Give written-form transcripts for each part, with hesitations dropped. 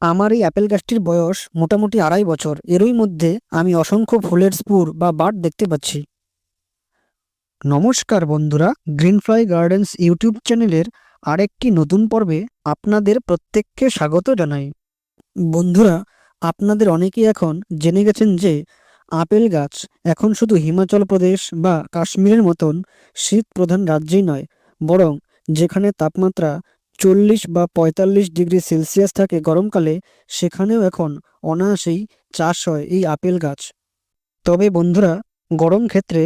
আমার এই আপেল গাছটির বয়স মোটামুটি 2.5 বছর। এরই মধ্যে আমি অসংখ্য ফুলের স্পুর বা বাড দেখতে পাচ্ছি। নমস্কার বন্ধুরা, গ্রিনফ্লাই গার্ডেন্স ইউটিউব চ্যানেলের আরেকটি নতুন পর্বে আপনাদের প্রত্যেককে স্বাগত জানাই। বন্ধুরা, আপনাদের অনেকেই এখন জেনে গেছেন যে আপেল গাছ এখন শুধু হিমাচল প্রদেশ বা কাশ্মীরের মতন শীত প্রধান রাজ্যেই নয়, বরং যেখানে তাপমাত্রা 40 বা 45 ডিগ্রি সেলসিয়াস থাকে গরমকালে, সেখানেও এখন অনায়াসেই চাষ হয় এই আপেল গাছ। তবে বন্ধুরা, গরম ক্ষেত্রে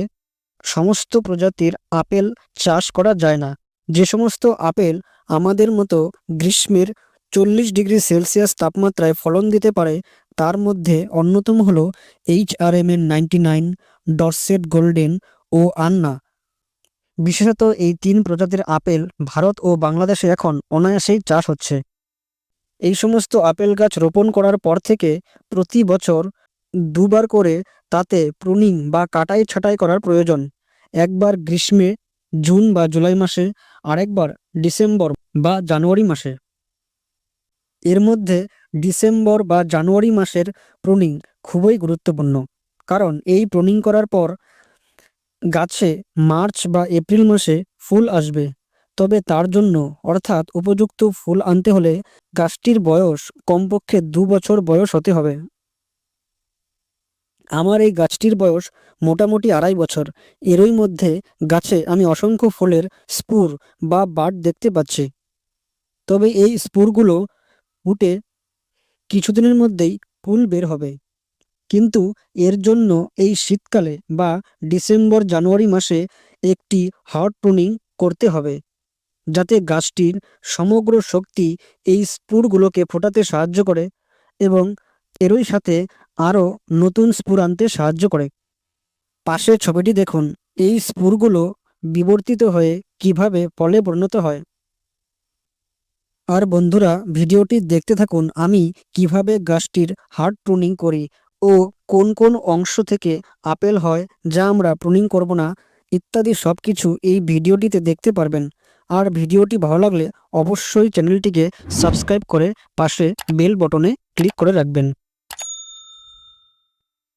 সমস্ত প্রজাতির আপেল চাষ করা যায় না। যে সমস্ত আপেল আমাদের মতো গ্রীষ্মের 40 ডিগ্রি সেলসিয়াস তাপমাত্রায় ফলন দিতে পারে, তার মধ্যে অন্যতম হল HRMN 99, ডরসেট গোল্ডেন ও আন্না। বিশেষত এই 3 প্রজাতির আপেল ভারত ও বাংলাদেশে এখন অনায়াসেই চাষ হচ্ছে। এই সমস্ত আপেল গাছ রোপণ করার পর থেকে প্রতি বছর দুবার করে তাতে প্রুনিং বা কাটাই ছাঁটাই করার প্রয়োজন। একবার গ্রীষ্মে জুন বা জুলাই মাসে, আরেকবার ডিসেম্বর বা জানুয়ারি মাসে। এর মধ্যে ডিসেম্বর বা জানুয়ারি মাসের প্রুনিং খুবই গুরুত্বপূর্ণ, কারণ এই প্রুনিং করার পর গাছে মার্চ বা এপ্রিল মাসে ফুল আসবে। তবে তার জন্য অর্থাৎ উপযুক্ত ফুল আনতে হলে গাছটির বয়স কমপক্ষে 2 বছর বয়স হতে হবে। আমার এই গাছটির বয়স মোটামুটি 2.5 বছর। এরই মধ্যে গাছে আমি অসংখ্য ফুলের স্পুর বা বাড দেখতে পাচ্ছি। তবে এই স্পুরগুলো ফুটে কিছুদিনের মধ্যেই ফুল বের হবে, কিন্তু এর জন্য এই শীতকালে বা ডিসেম্বর জানুয়ারি মাসে একটি হট প্রুনিং করতে হবে, যাতে গাছটির সমগ্র শক্তি এই স্পুরগুলোকে ফোটাতে সাহায্য করে এবং এরই সাথে আরও নতুন স্পুর আনতে সাহায্য করে। পাশের ছবিটি দেখুন, এই স্পুরগুলো বিবর্তিত হয়ে কিভাবে ফলে পরিণত হয়। আর বন্ধুরা, ভিডিওটি দেখতে থাকুন আমি কিভাবে গাছটির হার্ড প্রুনিং করি ও কোন কোন অংশ থেকে আপেল হয় যা আমরা প্রুনিং করব না, ইত্যাদি সব কিছু এই ভিডিওটিতে দেখতে পারবেন। আর ভিডিওটি ভালো লাগলে অবশ্যই চ্যানেলটিকে সাবস্ক্রাইব করে পাশে বেল বটনে ক্লিক করে রাখবেন।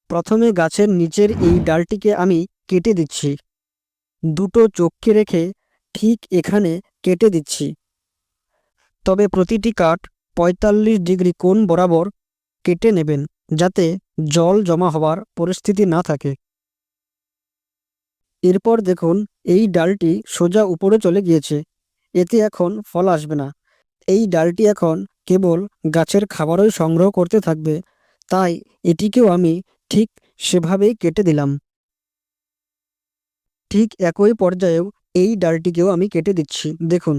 প্রথমে গাছের নিচের এই ডালটিকে আমি কেটে দিচ্ছি। দুটো চোখকে রেখে ঠিক এখানে কেটে দিচ্ছি। তবে প্রতিটি কাঠ 45 ডিগ্রি কোণ বরাবর কেটে নেবেন, যাতে জল জমা হওয়ার পরিস্থিতি না থাকে। এরপর দেখুন, এই ডালটি সোজা উপরে চলে গিয়েছে। এতে এখন ফল আসবে না। এই ডালটি এখন কেবল গাছের খাবারই সংগ্রহ করতে থাকবে, তাই এটিকেও আমি ঠিক সেভাবেই কেটে দিলাম। ঠিক একই পর্যায়েও এই ডালটিকেও আমি কেটে দিচ্ছি, দেখুন।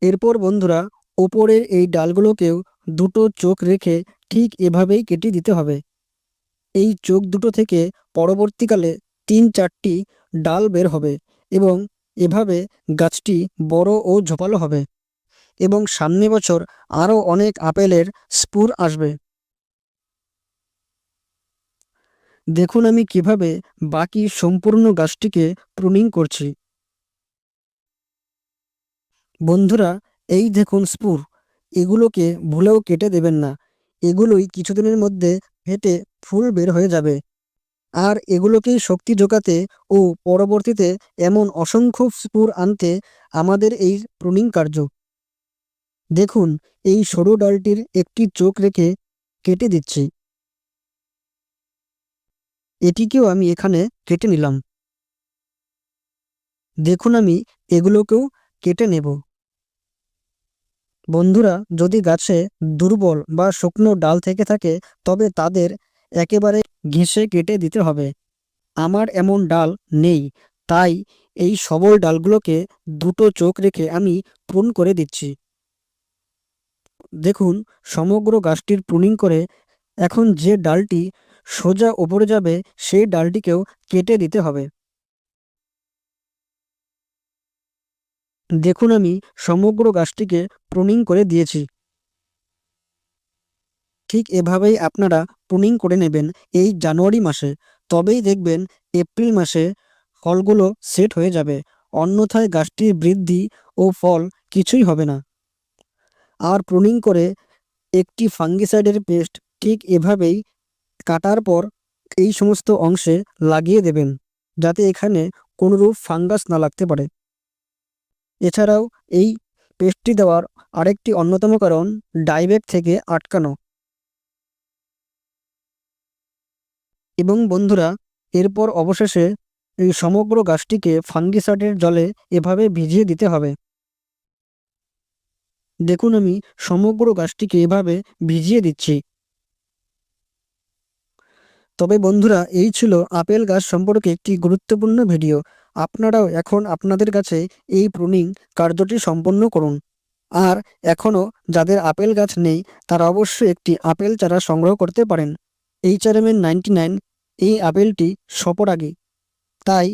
এরপর বন্ধুরা, ওপরের এই ডালগুলোকেও দুটো চোখ রেখে ঠিক এভাবেই কেটে দিতে হবে। এই চোখ দুটো থেকে পরবর্তীকালে 3-4টি ডাল বের হবে এবং এভাবে গাছটি বড় ও ঝোপালো হবে এবং সামনে বছর আরও অনেক আপেলের স্পুর আসবে। দেখুন আমি কিভাবে বাকি সম্পূর্ণ গাছটিকে প্রুনিং করছি। বন্ধুরা, এই দেখুন স্পুর, এগুলোকে ভুলেও কেটে দেবেন না। এগুলোই কিছুদিনের মধ্যে ফেটে ফুল বের হয়ে যাবে। আর এগুলোকেই শক্তি যোগাতে ও পরবর্তীতে এমন অসংখ্য স্পুর আনতে আমাদের এই প্রুনিং কার্য। দেখুন, এই সরু ডালটির একটি চোখ রেখে কেটে দিচ্ছি। এটিকেও আমি এখানে কেটে নিলাম। দেখুন আমি এগুলোকেও কেটে নেব। বন্ধুরা, যদি গাছে দুর্বল বা শুকনো ডাল থেকে থাকে, তবে তাদের একেবারে ঘেঁষে কেটে দিতে হবে। আমার এমন ডাল নেই, তাই এই সবল ডালগুলোকে দুটো চোখ রেখে আমি প্রুন করে দিচ্ছি। দেখুন, সমগ্র গাছটির প্রুনিং করে এখন যে ডালটি সোজা ওপরে যাবে, সেই ডালটিকেও কেটে দিতে হবে। দেখুন আমি সমগ্র গাছটিকে প্রুনিং করে দিয়েছি। ঠিক এভাবেই আপনারা প্রুনিং করে নেবেন এই জানুয়ারি মাসে, তবেই দেখবেন এপ্রিল মাসে ফলগুলো সেট হয়ে যাবে। অন্যথায় গাছটির বৃদ্ধি ও ফল কিছুই হবে না। আর প্রুনিং করে একটি ফাঙ্গিসাইডের পেস্ট ঠিক এভাবেই কাটার পর এই সমস্ত অংশে লাগিয়ে দেবেন, যাতে এখানে কোনোরূপ ফাঙ্গাস না লাগতে পারে। এছাড়াও এই পেস্টটি দেওয়ার আরেকটি অন্যতম কারণ ডাইব্যাক থেকে আটকানো। এবং বন্ধুরা, এরপর অবশেষে এই সমগ্র গাছটিকে ফাঙ্গিসাইডের জলে এভাবে ভিজিয়ে দিতে হবে। দেখুন আমি সমগ্র গাছটিকে এভাবে ভিজিয়ে দিচ্ছি। তবে বন্ধুরা, এই ছিল আপেল গাছ সম্পর্কে একটি গুরুত্বপূর্ণ ভিডিও। আপনারাও এখন আপনাদের কাছে এই প্রুনিং কার্যটি সম্পন্ন করুন। আর এখনও যাদের আপেল গাছ নেই তারা অবশ্যই একটি আপেল চারা সংগ্রহ করতে পারেন। HRMN99 এই আপেলটি স্বপরাগী, তাই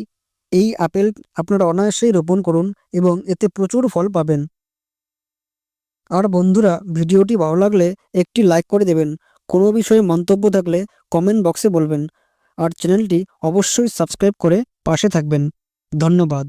এই আপেল আপনারা অনায়াসেই রোপণ করুন এবং এতে প্রচুর ফল পাবেন। আর বন্ধুরা, ভিডিওটি ভালো লাগলে একটি লাইক করে দেবেন। কোনো বিষয়ে মন্তব্য থাকলে কমেন্ট বক্সে বলবেন। আর চ্যানেলটি অবশ্যই সাবস্ক্রাইব করে পাশে থাকবেন। ধন্যবাদ।